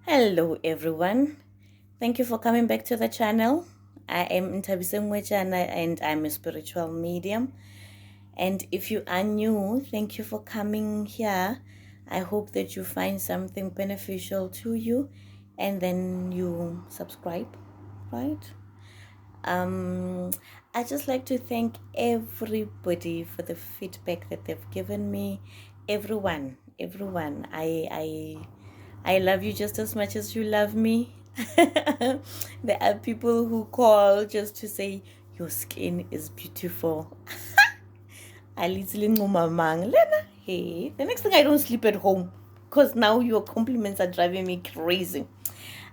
Hello everyone. Thank you for coming back to the channel. I am Ntabiseng Wejana and I'm a spiritual medium. And if you are new, thank you for coming here. I hope that you find something beneficial to you and then you subscribe, right? Um, I just like to thank everybody for the feedback that they've given me. Everyone. I love you just as much as you love me. There are people who call just to say your skin is beautiful. I literally know my man. Lena, hey, the next thing I don't sleep at home because now your compliments are driving me crazy.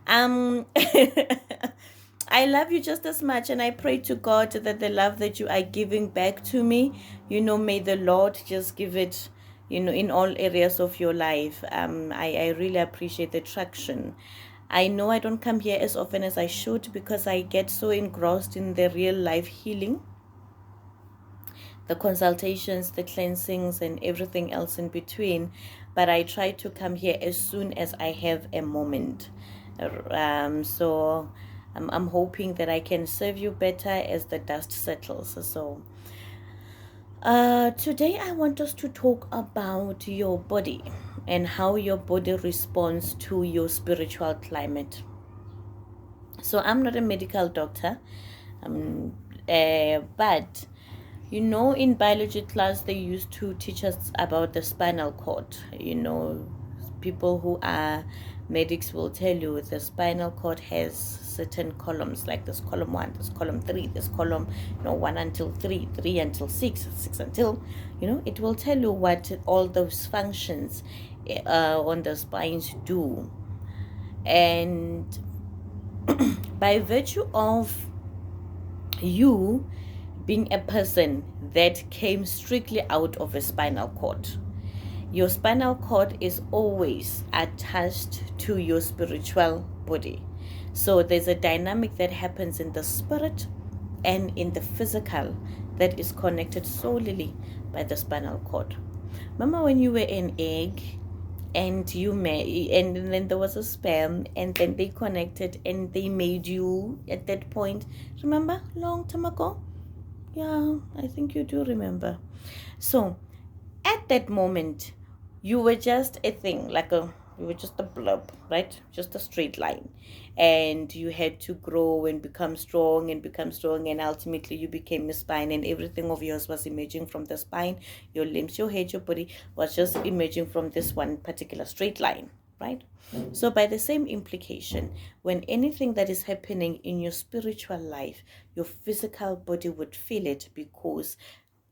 Um, I love you just as much, and I pray to God that the love that you are giving back to me, may the Lord just give it, in all areas of your life. I really appreciate the traction. I know I don't come here as often as I should because I get so engrossed in the real life healing, the consultations, the cleansings, and everything else in between. But I try to come here as soon as I have a moment. So I'm hoping that I can serve you better as the dust settles. So today I want us to talk about your body and how your body responds to your spiritual climate. So I'm not a medical doctor, but in biology class, they used to teach us about the spinal cord. People who are medics will tell you the spinal cord has certain columns, like this column 1, this column 3, this column, 1 until 3, 3 until 6, 6 until, it will tell you what all those functions on the spines do. And by virtue of you being a person that came strictly out of a spinal cord, your spinal cord is always attached to your spiritual body. So there's a dynamic that happens in the spirit and in the physical that is connected solely by the spinal cord. Remember when you were an egg and and then there was a sperm, and then they connected and they made you at that point? Remember, long time ago? Yeah, I think you do remember. So at that moment, you were just a thing, you were just a blob, right? Just a straight line. And you had to grow and become strong and become strong, and ultimately you became a spine, and everything of yours was emerging from the spine. Your limbs, your head, your body was just emerging from this one particular straight line, right? So by the same implication, when anything that is happening in your spiritual life, your physical body would feel it, because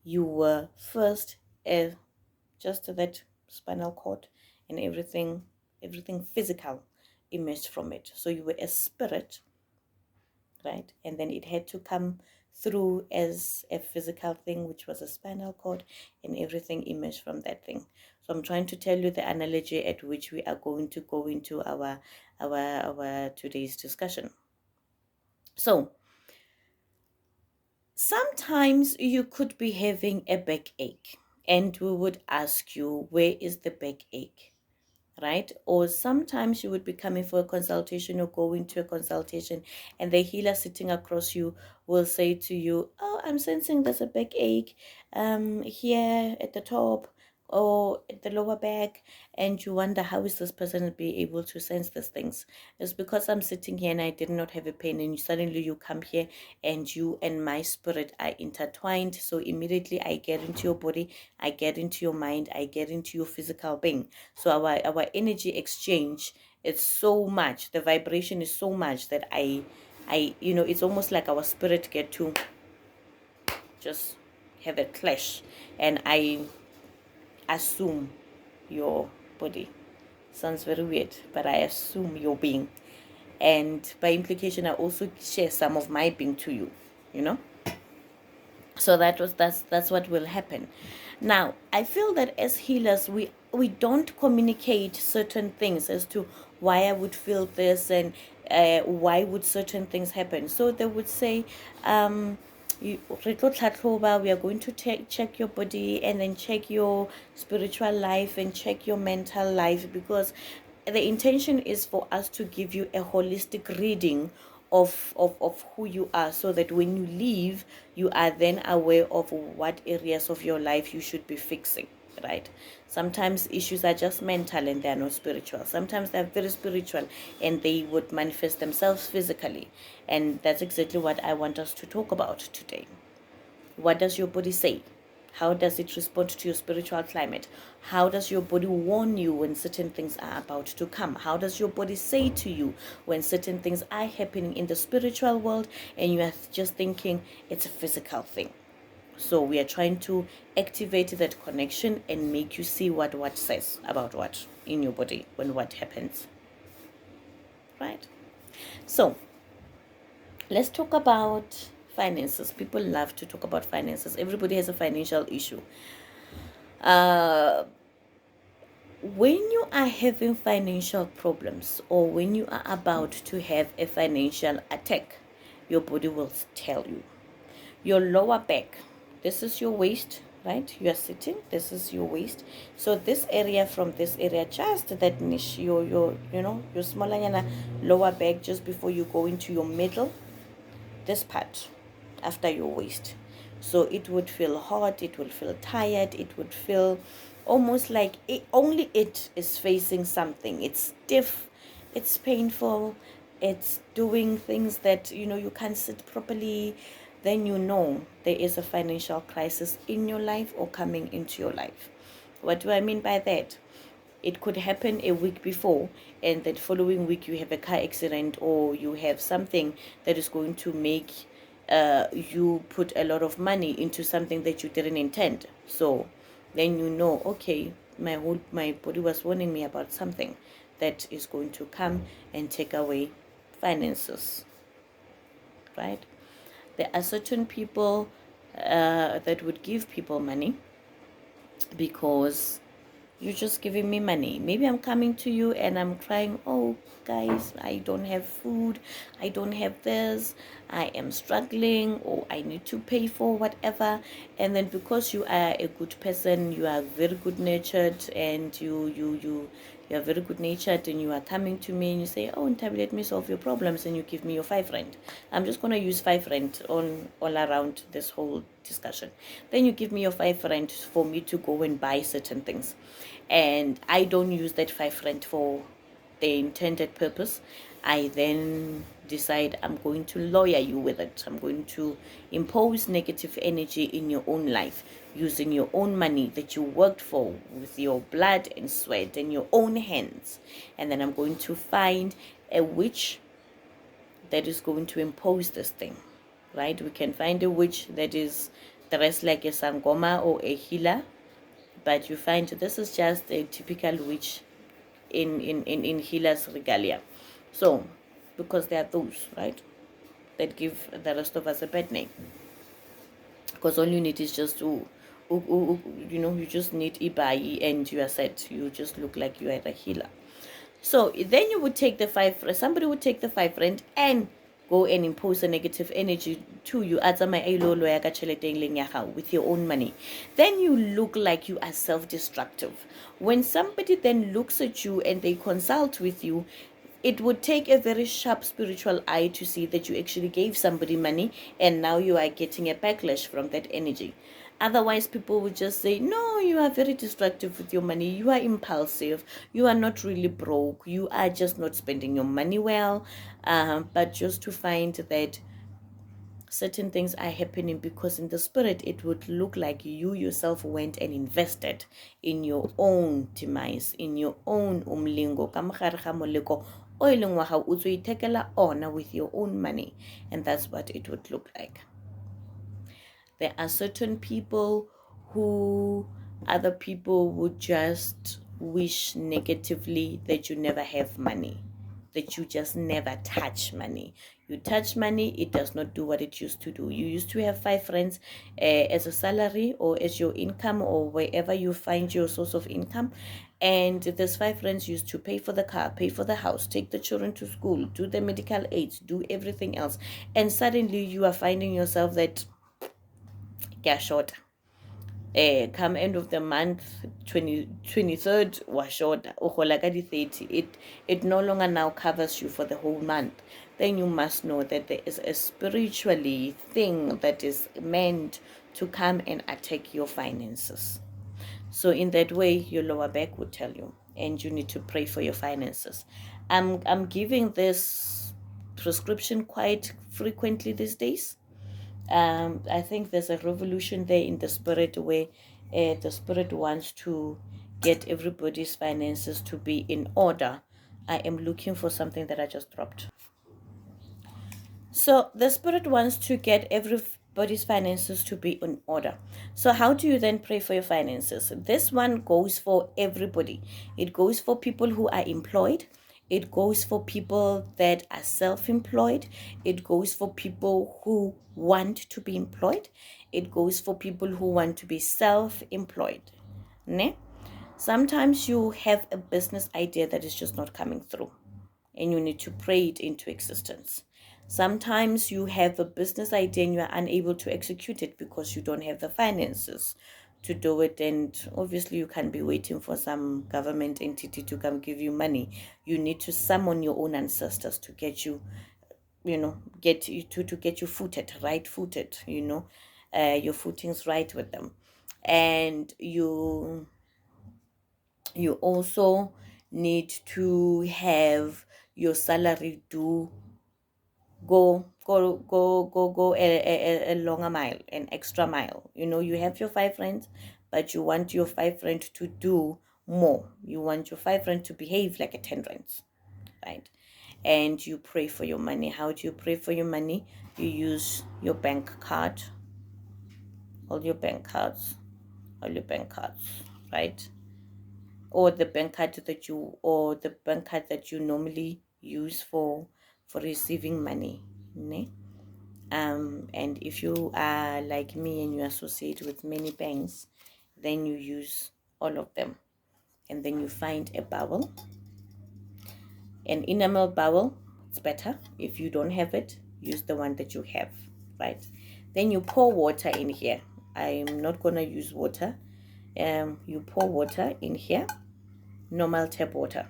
you were first just that spinal cord, and everything physical emerged from it. So you were a spirit, right? And then it had to come through as a physical thing, which was a spinal cord, and everything emerged from that thing. So I'm trying to tell you the analogy at which we are going to go into our today's discussion. So sometimes you could be having a backache, and we would ask you, where is the backache? Right? Or sometimes you would be coming for a consultation or going to a consultation, and the healer sitting across you will say to you, oh, I'm sensing there's a backache here at the top or at the lower back. And you wonder, how is this person be able to sense these things? It's because I'm sitting here and I did not have a pain, and suddenly you come here and you and my spirit are intertwined. So immediately I get into your body, I get into your mind, I get into your physical being. So our energy exchange, it's so much, the vibration is so much that I it's almost like our spirit get to just have a clash, and I assume your body. Sounds very weird, but I assume your being, and by implication I also share some of my being to you, so that's what will happen. Now I feel that as healers, we don't communicate certain things as to why I would feel this, and why would certain things happen. So they would say, we are going to check your body, and then check your spiritual life and check your mental life, because the intention is for us to give you a holistic reading of who you are, so that when you leave, you are then aware of what areas of your life you should be fixing, right? Sometimes issues are just mental and they are not spiritual. Sometimes they're very spiritual and they would manifest themselves physically. And that's exactly what I want us to talk about today. What does your body say? How does it respond to your spiritual climate? How does your body warn you when certain things are about to come? How does your body say to you when certain things are happening in the spiritual world and you are just thinking it's a physical thing? So we are trying to activate that connection and make you see what says about what in your body when what happens, right? So let's talk about finances. People love to talk about finances. Everybody has a financial issue. When you are having financial problems, or when you are about to have a financial attack, your body will tell you. Your lower back, this is your waist, right? You are sitting, this is your waist. So this area, from this area, just that niche, your your smaller lower back, just before you go into your middle, this part after your waist. So it would feel hot, it would feel tired, it would feel almost like it is facing something. It's stiff, it's painful, it's doing things that you can't sit properly. Then there is a financial crisis in your life or coming into your life. What do I mean by that? It could happen a week before, and that following week you have a car accident, or you have something that is going to make you put a lot of money into something that you didn't intend. So then okay, my body was warning me about something that is going to come and take away finances, right? There are certain people that would give people money because you're just giving me money. Maybe I'm coming to you and I'm crying, oh guys, I don't have food, I don't have this, I am struggling, or I need to pay for whatever. And then because you are a good person, you are very good natured, and you are very good natured, and you are coming to me and you say, oh Ntabi, let me solve your problems, and you give me your R5. I'm just going to use R5 on all around this whole discussion. Then you give me your R5 for me to go and buy certain things, and I don't use that R5 for the intended purpose. I then decide I'm going to lawyer you with it. I'm going to impose negative energy in your own life using your own money that you worked for with your blood and sweat and your own hands. And then I'm going to find a witch that is going to impose this thing, right? We can find a witch that is dressed like a sangoma or a healer, but you find this is just a typical witch in healers regalia. So because there are those, right, that give the rest of us a bad name, because all you need is just to you just need ibai and you are set. You just look like you are a healer. So then you would take the somebody would take the R5 and go and impose a negative energy to you with your own money. Then you look like you are self-destructive. When somebody then looks at you and they consult with you, it would take a very sharp spiritual eye to see that you actually gave somebody money and now you are getting a backlash from that energy. Otherwise, people would just say, no, you are very destructive with your money. You are impulsive. You are not really broke. You are just not spending your money well. But just to find that certain things are happening because in the spirit, it would look like you yourself went and invested in your own demise, in your own umlingo, with your own money. And that's what it would look like. There are certain people who other people would just wish negatively that you never have money, that you just never touch money. You touch money, it does not do what it used to do. You used to have R5 as a salary or as your income or wherever you find your source of income. And this R5 used to pay for the car, pay for the house, take the children to school, do the medical aids, do everything else. And suddenly you are finding yourself that cash short. come end of the month, 23rd was short, like 30, it no longer now covers you for the whole month. Then you must know that there is a spiritually thing that is meant to come and attack your finances. So in that way, your lower back would tell you, and you need to pray for your finances. I'm giving this prescription quite frequently these days. I think there's a revolution there in the spirit where the spirit wants to get everybody's finances to be in order. I am looking for something that I just dropped. So the spirit wants to get everybody's finances to be in order. So how do you then pray for your finances? This one goes for everybody. It goes for people who are employed. It goes for people that are self-employed. It goes for people who want to be employed. It goes for people who want to be self-employed. Ne? Sometimes you have a business idea that is just not coming through, and you need to pray it into existence. Sometimes you have a business idea and you are unable to execute it because you don't have the finances to do it, and obviously you can't be waiting for some government entity to come give you money. You need to summon your own ancestors to get you, get you to get you right footed, your footing's right with them. And you also need to have your salary go a longer mile, an extra mile. You have your 5 rand, but you want your 5 rand to do more. You want your 5 rand to behave like a 10 rand, right? And you pray for your money. How do you pray for your money? You use your bank card, all your bank cards, right? Or the bank card that you normally use for receiving money, ne? And if you are like me and you associate with many banks, then you use all of them, and then you find a bowel, an enamel bowel. It's better. If you don't have it, use the one that you have, right? Then you pour water in here. I'm not gonna use water. You pour water in here, normal tap water.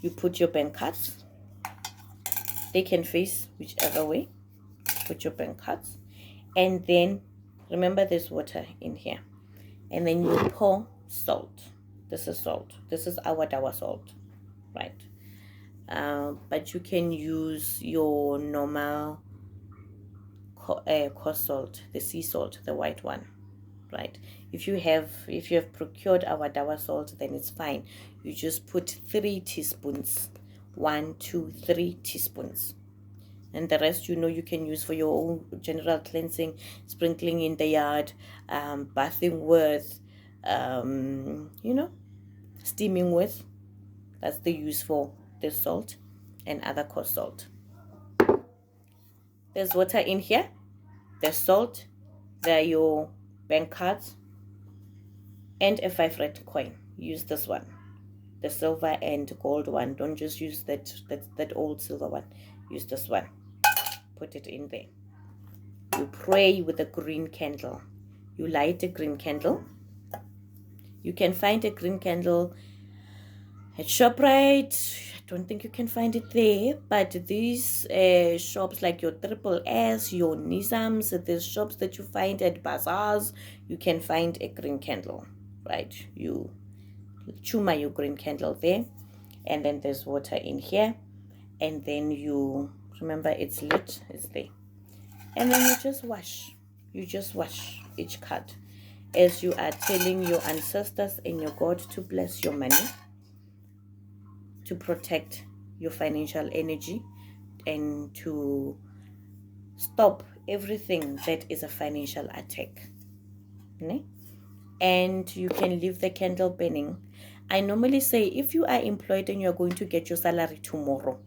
You put your bank cards. They can face whichever way. Put your bank cards, and then remember there's water in here, and then you pour salt. This is salt. This is our dawa salt, right? But you can use your normal coarse salt, the sea salt, the white one, right? If you have procured our dawa salt, then it's fine. You just put 3 teaspoons, 1, 2, 3 teaspoons, and the rest you can use for your own general cleansing, sprinkling in the yard, bathing with, steaming with. That's the use for this salt and other coarse salt. There's water in here, there's salt, there are your bank cards, and a 5 rand coin. Use this one, the silver and gold one. Don't just use that old silver one. Use this one. Put it in there. You pray with a green candle. You light a green candle. You can find a green candle at ShopRite. I don't think you can find it there, but these shops like your Triple S, your Nizams, these shops that you find at bazaars, you can find a green candle, right? You chuma your green candle there, and then there's water in here, and then you remember it's lit, it's there, and then you just wash each card as you are telling your ancestors and your God to bless your money, to protect your financial energy, and to stop everything that is a financial attack, ne? And you can leave the candle burning. I normally say if you are employed and you're going to get your salary tomorrow,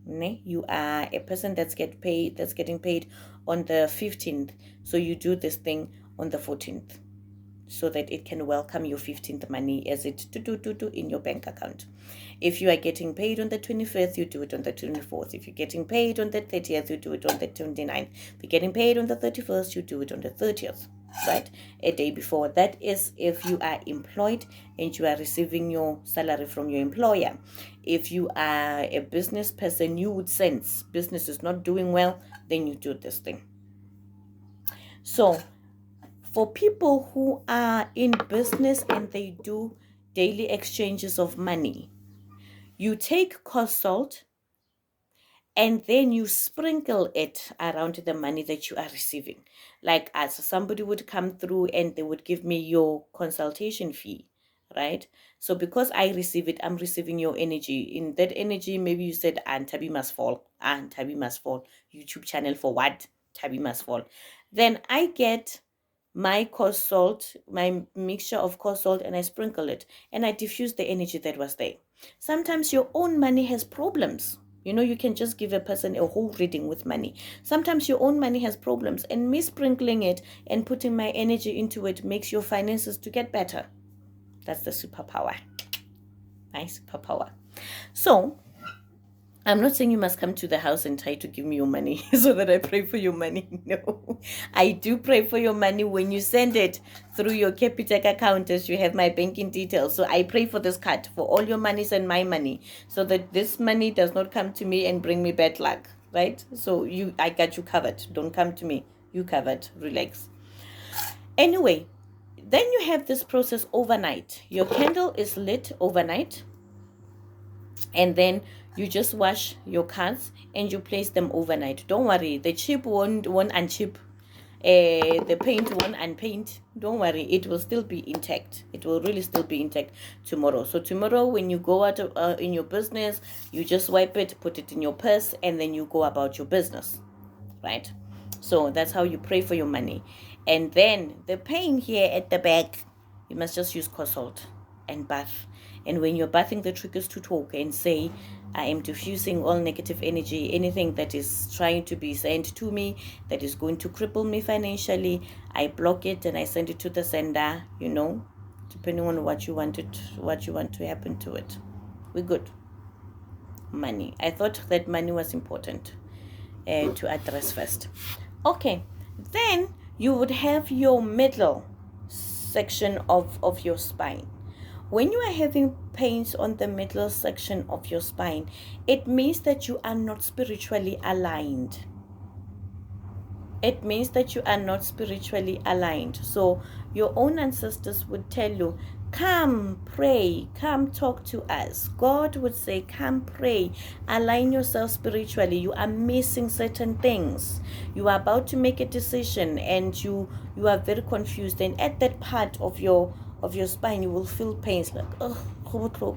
ne? You are a person that's getting paid on the 15th, so you do this thing on the 14th, so that it can welcome your 15th money as it do in your bank account. If you are getting paid on the 25th, you do it on the 24th. If you're getting paid on the 30th, you do it on the 29th. If you're getting paid on the 31st, you do it on the 30th. right? A day before. That is if you are employed and you are receiving your salary from your employer. If you are a business person, you would sense business is not doing well, then you do this thing. So for people who are in business and they do daily exchanges of money, you take coarse salt and then you sprinkle it around the money that you are receiving. Like as somebody would come through and they would give me your consultation fee, right? So because I receive it, I'm receiving your energy. In that energy, maybe you said, and Tabi must fall, and Tabi must fall. YouTube channel for what? Tabi must fall. Then I get my coarse salt, my mixture of coarse salt, and I sprinkle it and I diffuse the energy that was there. Sometimes your own money has problems. You can just give a person a whole reading with money. Sometimes your own money has problems, and me sprinkling it and putting my energy into it makes your finances to get better. That's the superpower. My superpower. So I'm not saying you must come to the house and try to give me your money so that I pray for your money. No, I do pray for your money when you send it through your Capitec account, as you have my banking details. So I pray for this card for all your monies and my money, so that this money does not come to me and bring me bad luck, right? So I got you covered. Don't come to me. You covered. Relax. Anyway, then you have this process overnight. Your candle is lit overnight, and then you just wash your cards and you place them overnight. Don't worry, the chip won't unchip, the paint won't unpaint. Don't worry, it will still be intact. It will really still be intact tomorrow. So tomorrow when you go out in your business, you just wipe it, put it in your purse, and then you go about your business, right? So that's how you pray for your money. And then the pain here at the back, you must just use consult and bath. And when you're bathing, the trick is to talk and say, I am diffusing all negative energy, anything that is trying to be sent to me, that is going to cripple me financially. I block it and I send it to the sender, depending on what you want to happen to it. We're good. Money. I thought that money was important to address first. Okay, then you would have your middle section of your spine. When you are having pains on the middle section of your spine, it means that you are not spiritually aligned. It means that you are not spiritually aligned. So your own ancestors would tell you, come pray, come talk to us. God would say, come pray, align yourself spiritually. You are missing certain things. You are about to make a decision and you are very confused. And at that part of your spine, you will feel pains like, oh,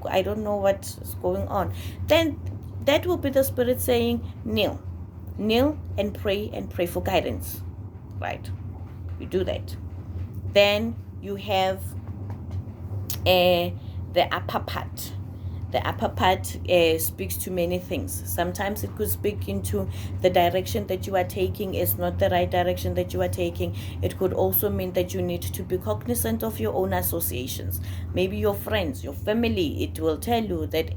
I don't know what is going on. Then that will be the spirit saying, kneel and pray for guidance, right? You do that. Then you have the upper part. The upper part speaks to many things. Sometimes it could speak into the direction that you are taking is not the right direction that you are taking. It could also mean that you need to be cognizant of your own associations. Maybe your friends, your family, it will tell you that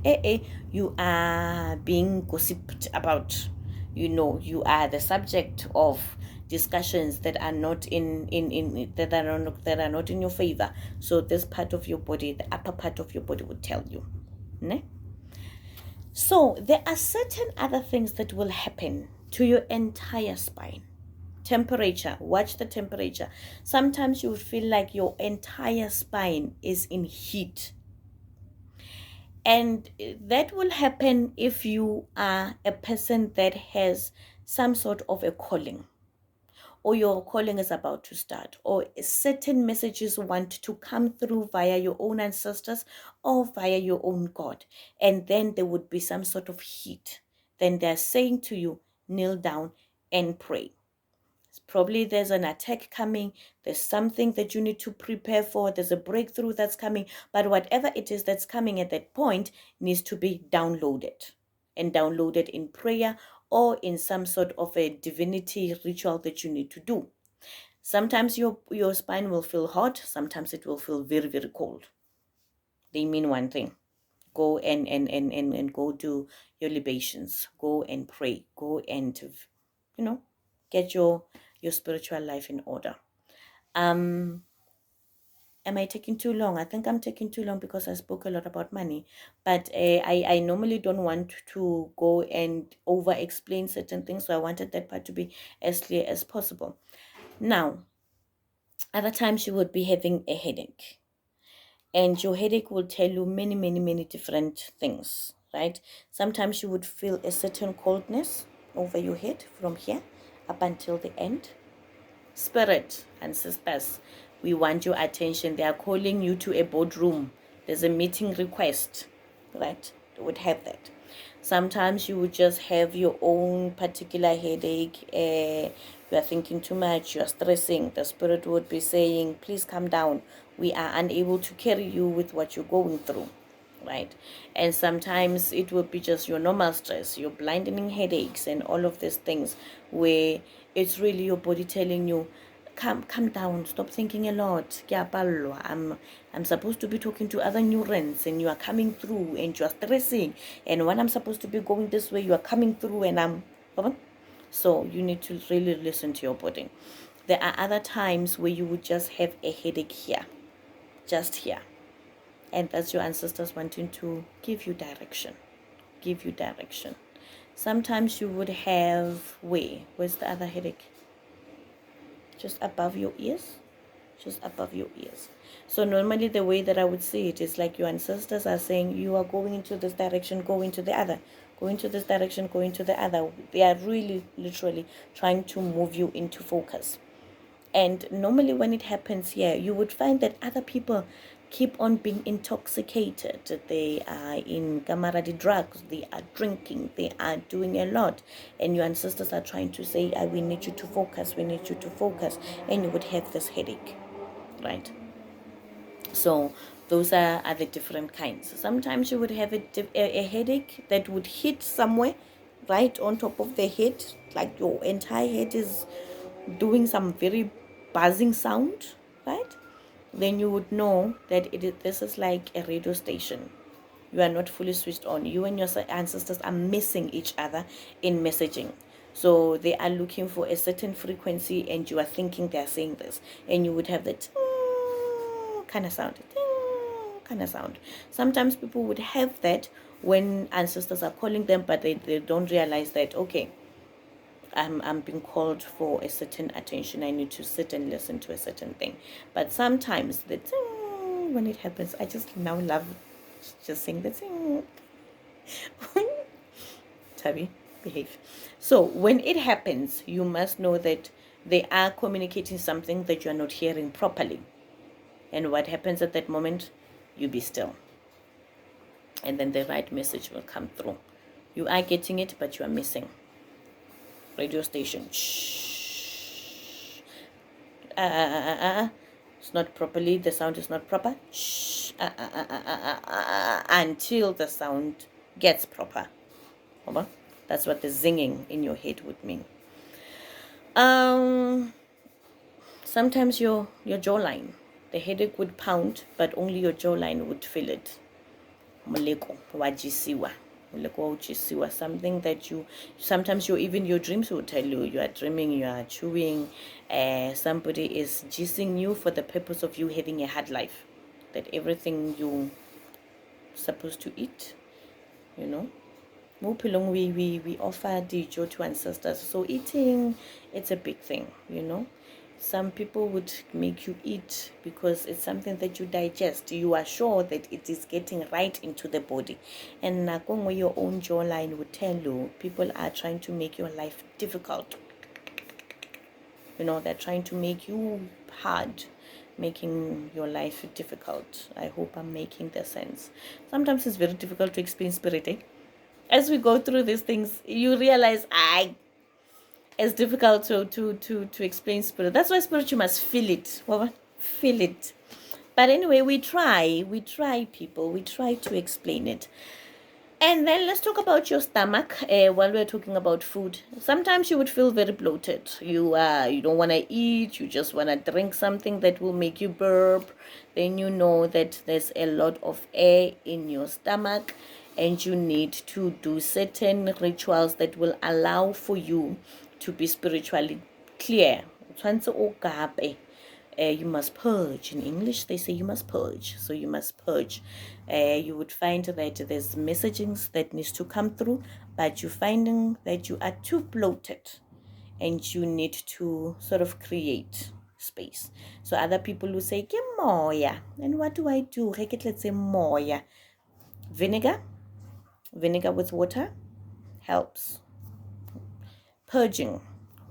you are being gossiped about. You are the subject of discussions that are not that are not in your favor. So this part of your body, the upper part of your body, would tell you. Ne? So there are certain other things that will happen to your entire spine. Temperature, watch the temperature. Sometimes you feel like your entire spine is in heat. And that will happen if you are a person that has some sort of a calling, or your calling is about to start, or certain messages want to come through via your own ancestors or via your own God. And then there would be some sort of heat. Then they're saying to you, kneel down and pray. Probably there's an attack coming. There's something that you need to prepare for. There's a breakthrough that's coming. But whatever it is that's coming at that point needs to be downloaded, and downloaded in prayer or in some sort of a divinity ritual that you need to do. Sometimes your spine will feel hot. Sometimes it will feel very, very cold. They mean one thing. Go and go do your libations. Go and pray. Go and, get your spiritual life in order. Am I taking too long? I think I'm taking too long because I spoke a lot about money. But I normally don't want to go and over explain certain things. So I wanted that part to be as clear as possible. Now, other times you would be having a headache. And your headache will tell you many, many, many different things, right? Sometimes you would feel a certain coldness over your head from here up until the end. Spirit and sisters, we want your attention. They are calling you to a boardroom. There's a meeting request, right? They would have that. Sometimes you would just have your own particular headache. You are thinking too much, you are stressing. The spirit would be saying, please calm down. We are unable to carry you with what you're going through, right? And sometimes it will be just your normal stress, your blinding headaches and all of these things where it's really your body telling you, calm down, stop thinking a lot. I'm supposed to be talking to other neurons and you are coming through and you are stressing, and when I'm supposed to be going this way you are coming through and I'm so you need to really listen to your body. There are other times where you would just have a headache here, just here, and that's your ancestors wanting to give you direction. Sometimes you would have where's the other headache? Just above your ears. So normally the way that I would see it is like your ancestors are saying you are going into this direction, go into the other, go into this direction, go into the other. They are really literally trying to move you into focus. And normally when it happens here, you would find that other people keep on being intoxicated. They are in gamaradi drugs, they are drinking, they are doing a lot. And your ancestors are trying to say, we need you to focus, we need you to focus. And you would have this headache, right? So those are the different kinds. Sometimes you would have a headache that would hit somewhere right on top of the head, like your entire head is doing some very buzzing sound, right? Then you would know that this is like a radio station. You are not fully switched on. You and your ancestors are missing each other in messaging. So they are looking for a certain frequency and you are thinking they are saying this. And you would have that kind of sound. Sometimes people would have that when ancestors are calling them, but they don't realize that, okay, I'm being called for a certain attention. I need to sit and listen to a certain thing. But sometimes the ting, when it happens, I just now love just saying the ting. Tabi, behave. So when it happens, you must know that they are communicating something that you are not hearing properly. And what happens at that moment? You be still. And then the right message will come through. You are getting it, but you are missing. Radio station. Shh. It's not properly. The sound is not proper. Shh. Until the sound gets proper. That's what the zinging in your head would mean. Sometimes your jawline, the headache would pound, but only your jawline would feel it. Moleko wajisiwa. Something that sometimes even your dreams will tell you. You are dreaming, you are chewing, somebody is jizzing you for the purpose of you having a hard life, that everything you supposed to eat, we offer dijo to ancestors, so eating, it's a big thing. Some people would make you eat because it's something that you digest. You are sure that it is getting right into the body. And Nakongwe, your own jawline would tell you, people are trying to make your life difficult. They're trying to make you hard, making your life difficult. I hope I'm making the sense. Sometimes it's very difficult to explain spirit. As we go through these things, you realize, it's difficult to explain spirit. That's why spirit, you must feel it. Feel it. But anyway, we try people. We try to explain it. And then let's talk about your stomach while we're talking about food. Sometimes you would feel very bloated. You don't want to eat. You just want to drink something that will make you burp. Then you know that there's a lot of air in your stomach and you need to do certain rituals that will allow for you to be spiritually clear. You must purge. In English, they say you must purge. So you must purge. You would find that there's messagings that needs to come through, but you're finding that you are too bloated and you need to sort of create space. So other people will say, "Ke moya." And what do I do? Let's say moya. Vinegar. Vinegar with water helps. Purging.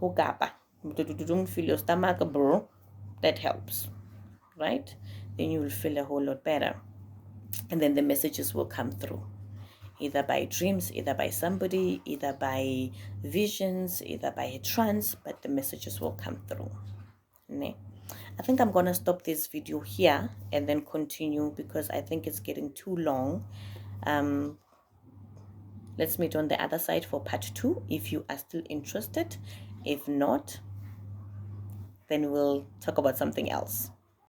Hugaba. Don't feel your stomach, bro. That helps, right? Then you will feel a whole lot better. And then the messages will come through, either by dreams, either by somebody, either by visions, either by a trance, but the messages will come through. Ne? I think I'm gonna stop this video here and then continue because I think it's getting too long. Let's meet on the other side for part 2 if you are still interested. If not, then we'll talk about something else.